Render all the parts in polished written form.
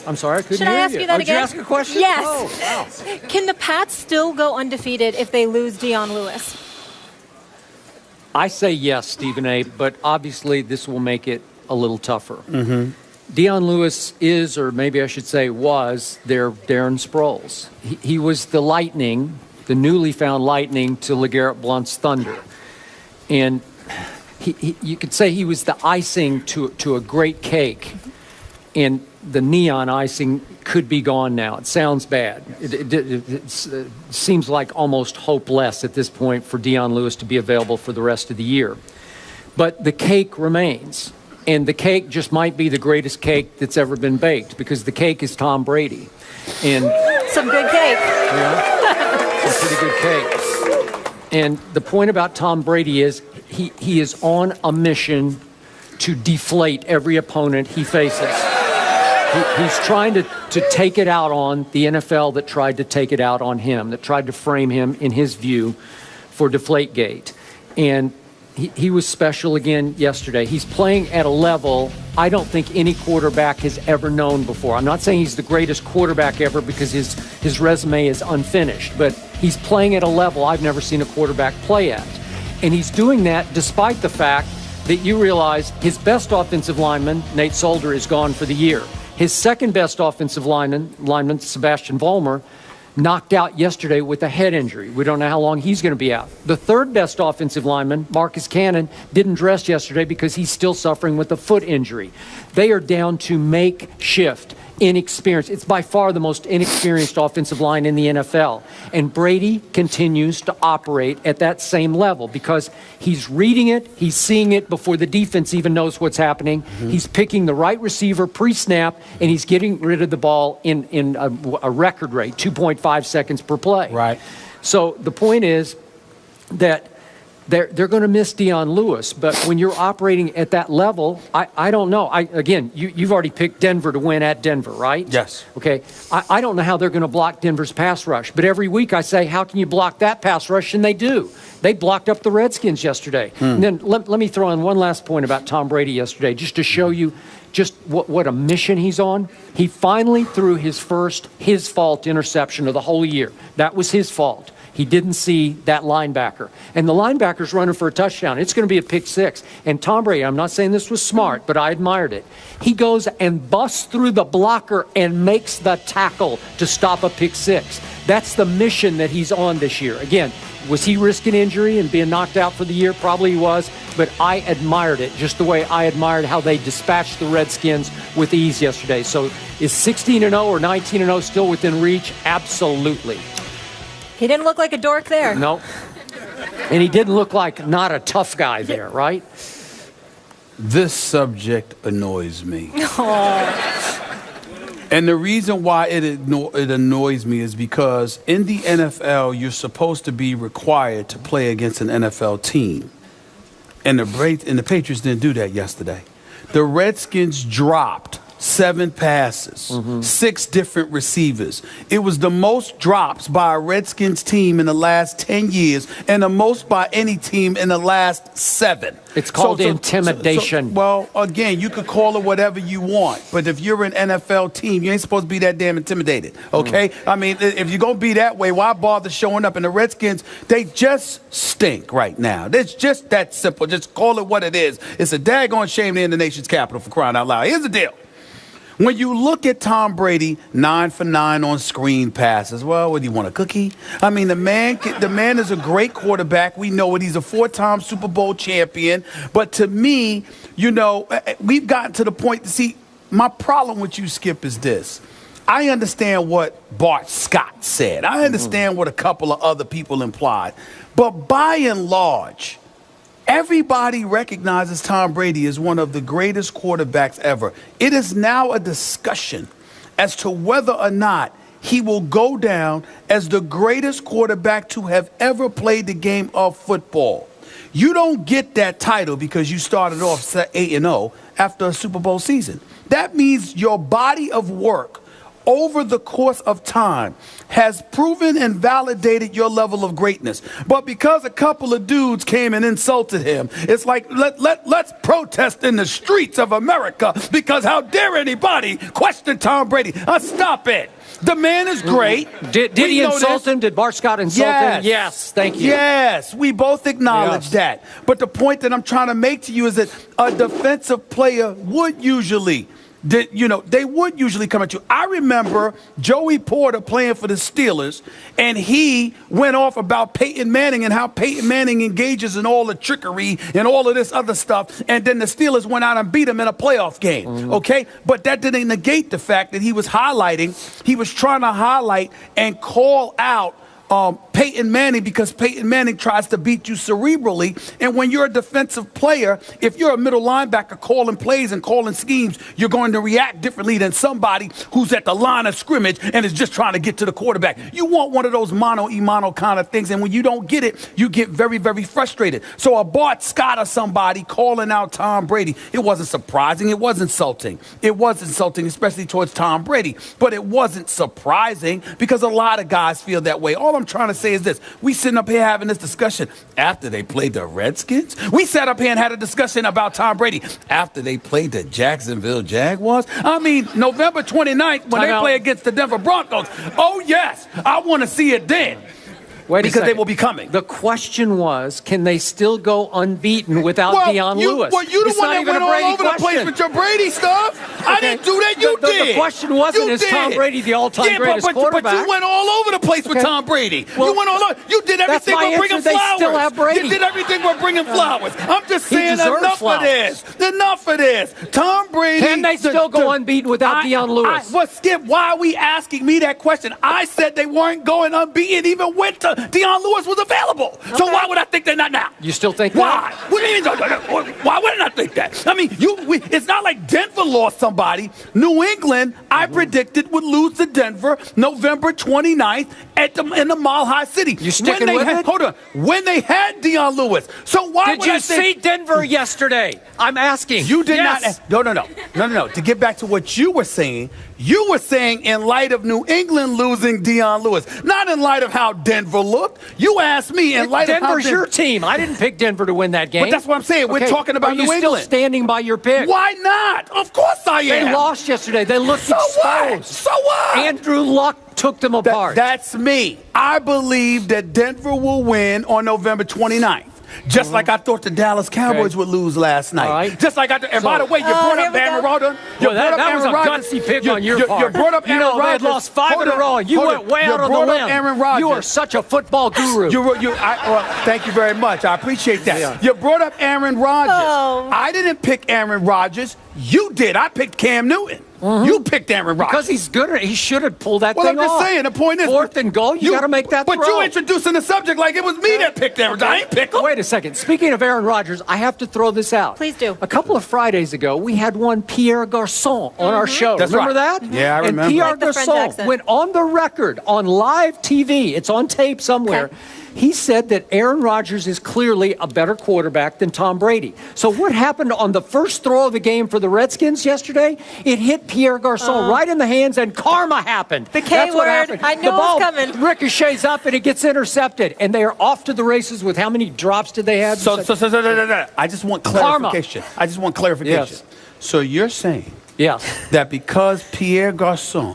I'm sorry, I couldn't Should hear I ask you that Did you again? ask a question? Yes. Oh, wow. Can the Pats still go undefeated if they lose Dion Lewis? I say yes, Stephen A., but obviously this will make it a little tougher. Dion Lewis is, or maybe I should say was, their Darren Sproles. He was the lightning, the newly found lightning to LeGarrette Blount's thunder. And you could say he was the icing to a great cake. And the neon icing could be gone now. It sounds bad. It seems like almost hopeless at this point for Dion Lewis to be available for the rest of the year. But the cake remains. And the cake just might be the greatest cake that's ever been baked, because the cake is Tom Brady. And some good cake. Yeah, some pretty good cake. And the point about Tom Brady is he is on a mission to deflate every opponent he faces. He's trying to take it out on the NFL that tried to take it out on him, that tried to frame him, in his view, for Deflategate. And he was special again yesterday. He's playing at a level I don't think any quarterback has ever known before. I'm not saying he's the greatest quarterback ever, because his resume is unfinished, but he's playing at a level I've never seen a quarterback play at. And he's doing that despite the fact that you realize his best offensive lineman, Nate Solder, is gone for the year. His second best offensive lineman, Sebastian Vollmer, knocked out yesterday with a head injury. We don't know how long he's going to be out. The third best offensive lineman, Marcus Cannon, didn't dress yesterday because he's still suffering with a foot injury. They are down to makeshift, inexperienced. It's by far the most inexperienced offensive line in the NFL. And Brady continues to operate at that same level because he's reading it, he's seeing it before the defense even knows what's happening. He's picking the right receiver pre-snap, and he's getting rid of the ball in a record rate, 2.5 seconds per play. Right. So the point is that they're going to miss Dion Lewis, but when you're operating at that level, I don't know. You've already picked Denver to win at Denver, right? Yes. Okay. I don't know how they're going to block Denver's pass rush, but every week I say, how can you block that pass rush? And they do. They blocked up the Redskins yesterday. And then let me throw in one last point about Tom Brady yesterday, just to show you just what a mission he's on. He finally threw his first his-fault interception of the whole year. That was his fault. He didn't see that linebacker. And the linebacker's running for a touchdown. It's going to be a pick six. And Tom Brady, I'm not saying this was smart, but I admired it. He goes and busts through the blocker and makes the tackle to stop a pick six. That's the mission that he's on this year. Again, was he risking injury and being knocked out for the year? Probably he was. But I admired it, just the way I admired how they dispatched the Redskins with ease yesterday. So is 16-0 or 19-0 still within reach? Absolutely. He didn't look like a dork there. No. And he didn't look like not a tough guy there, right? This subject annoys me. And the reason why it annoys me is because in the NFL, you're supposed to be required to play against an NFL team. And the Patriots didn't do that yesterday. The Redskins dropped 7 passes, 6 different receivers. It was the most drops by a Redskins team in the last 10 years and the most by any team in the last 7. It's called intimidation. Well, again, you could call it whatever you want, but if you're an NFL team, you ain't supposed to be that damn intimidated, okay? I mean, if you're going to be that way, why bother showing up? And the Redskins, they just stink right now. It's just that simple. Just call it what it is. It's a daggone shame they're in the nation's capital, for crying out loud. Here's the deal. When you look at Tom Brady, 9 for 9 on screen passes. Well, what do you want, a cookie? I mean, the man is a great quarterback. We know it. He's a 4-time Super Bowl champion. But to me, we've gotten to the point to see, my problem with you, Skip, is this. I understand what Bart Scott said. I understand what a couple of other people implied. But by and large, everybody recognizes Tom Brady as one of the greatest quarterbacks ever. It is now a discussion as to whether or not he will go down as the greatest quarterback to have ever played the game of football. You don't get that title because you started off 8-0 after a Super Bowl season. That means your body of work over the course of time has proven and validated your level of greatness. But because a couple of dudes came and insulted him, it's like, let's protest in the streets of America because how dare anybody question Tom Brady? Stop it. The man is great. Did he insult him? Did Bart Scott insult him? Yes, thank you. Yes, we both acknowledge that. But the point that I'm trying to make to you is that a defensive player would usually they would usually come at you. I remember Joey Porter playing for the Steelers, and he went off about Peyton Manning and how Peyton Manning engages in all the trickery and all of this other stuff, and then the Steelers went out and beat him in a playoff game, okay? But that didn't negate the fact that he was trying to highlight and call out Peyton Manning because Peyton Manning tries to beat you cerebrally. And when you're a defensive player, if you're a middle linebacker calling plays and calling schemes, you're going to react differently than somebody who's at the line of scrimmage and is just trying to get to the quarterback. You want one of those mano-a-mano kind of things, and when you don't get it, you get very, very frustrated. So a Bart Scott or somebody calling out Tom Brady, it wasn't surprising. It was insulting. It was insulting, especially towards Tom Brady. But it wasn't surprising because a lot of guys feel that way. All I'm trying to say is this. We sitting up here having this discussion after they played the Redskins. We sat up here and had a discussion about Tom Brady after they played the Jacksonville Jaguars. I mean, November 29th when they play against the Denver Broncos. Oh, yes, I want to see it then. Because they will be coming. The question was, can they still go unbeaten without Deion Lewis? Well, you the one that went all over the place with your Brady stuff. Okay. I didn't do that. You did. The question wasn't, is Tom Brady the all-time greatest quarterback? But you went all over the place with Tom Brady. Well, you went all over. You did everything but bringing flowers. They still have Brady. You did everything but bringing flowers. I'm just saying enough of this. Enough of this. Tom Brady. Can they still go unbeaten without Deion Lewis? Well, Skip, why are we asking me that question? I said they weren't going unbeaten even with Deion Lewis was available. Okay. So why would I think they're not now? You still think why? that? What do you mean? Why would I not think that? I mean, it's not like Denver lost somebody. New England, I predicted, would lose to Denver November 29th in the Mile High City. You sticking with it? Hold on. When they had Deion Lewis. So why did you see Denver yesterday? I'm asking. You did not. No. To get back to what you were saying in light of New England losing Deion Lewis, not in light of how Denver looked. You asked me in light of how Denver's your team. I didn't pick Denver to win that game. But that's what I'm saying. We're talking about New England. Are you still standing by your pick? Why not? Of course I am. They lost yesterday. They looked exposed. So what? Andrew Luck took them apart. That's me. I believe that Denver will win on November 29th. Just like I thought the Dallas Cowboys would lose last night. Right. Just like and by the way, you brought up Aaron Rodgers. That was a gutsy pick on your part. You brought up Aaron Rodgers. They had lost 5 in a row, and you went way out on the limb. Aaron Rodgers. You are such a football guru. Thank you very much. I appreciate that. Yeah. You brought up Aaron Rodgers. Oh. I didn't pick Aaron Rodgers. You did. I picked Cam Newton. Mm-hmm. You picked Aaron Rodgers. Because he's good. He should have pulled that thing off. Well, I'm just saying. The point is, 4th and goal, you got to make that throw. But you introducing the subject like it was me that picked Aaron Rodgers. I ain't pick him. Wait a second. Speaking of Aaron Rodgers, I have to throw this out. Please do. A couple of Fridays ago, we had one Pierre Garçon on our show. That's remember right. that? Yeah, I remember. And Pierre Garçon went on the record on live TV. It's on tape somewhere. Okay. He said that Aaron Rodgers is clearly a better quarterback than Tom Brady. So what happened on the first throw of the game for the Redskins yesterday? It hit Pierre Garçon right in the hands, and karma happened. The K word. I knew it was coming. Ricochets up, and it gets intercepted. And they are off to the races with how many drops did they have? So I just want clarification. Karma. I just want clarification. Yes. So you're saying Yes. that because Pierre Garçon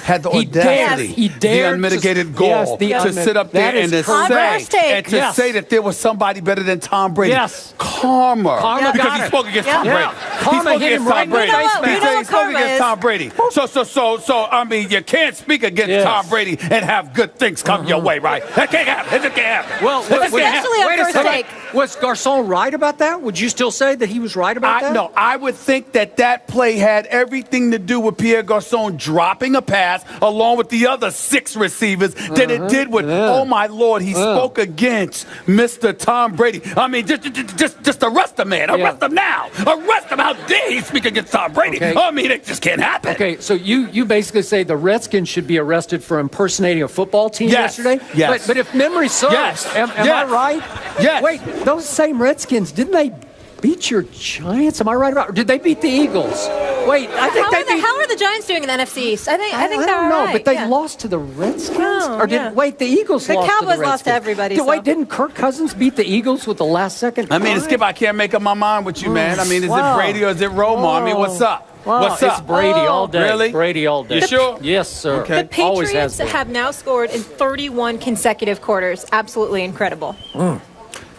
had the audacity, the unmitigated gall to sit up there and to say that there was somebody better than Tom Brady. Yes. Karma because he spoke against Tom Brady. Karma hit him right in the face. He spoke against Tom Brady. So I mean, you can't speak against Tom Brady and have good things come your way, right? That can't happen. It can't happen. Well, especially on first take. Was Garçon right about that? Would you still say that he was right about that? No, I would think that play had everything to do with Pierre Garçon dropping a pass along with the other 6 receivers than it did with, oh my Lord, he spoke against Mr. Tom Brady. I mean, just arrest the man. Arrest him now. Arrest him. How dare he speak against Tom Brady? Okay. I mean, it just can't happen. Okay, so you basically say the Redskins should be arrested for impersonating a football team yesterday? Yes. But if memory serves, am I right? Yes. Wait, those same Redskins, didn't they beat your Giants? Am I right about it? Or did they beat the Eagles? Wait, I think How are the Giants doing in the NFC East? I think I they're don't know, all right. but they yeah. lost to the Redskins. Oh, or did yeah. wait? The Eagles The lost. Cowboys to the Redskins. lost to everybody, so- Wait, didn't Kirk Cousins beat the Eagles with the last second? I mean, drive? Skip, I can't make up my mind with you, man. I mean, is Wow. it Brady or is it Romo? I mean, what's up? Wow, What's it's up? Brady all day. Really? Brady all day. You sure? Yes, sir. Okay. The Always has Patriots been. have now scored in 31 consecutive quarters. Absolutely incredible.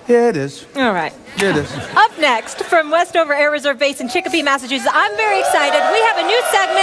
Yeah, it is. All right. Yeah, it is. Up next, from Westover Air Reserve Base in Chicopee, Massachusetts, I'm very excited. We have a new segment.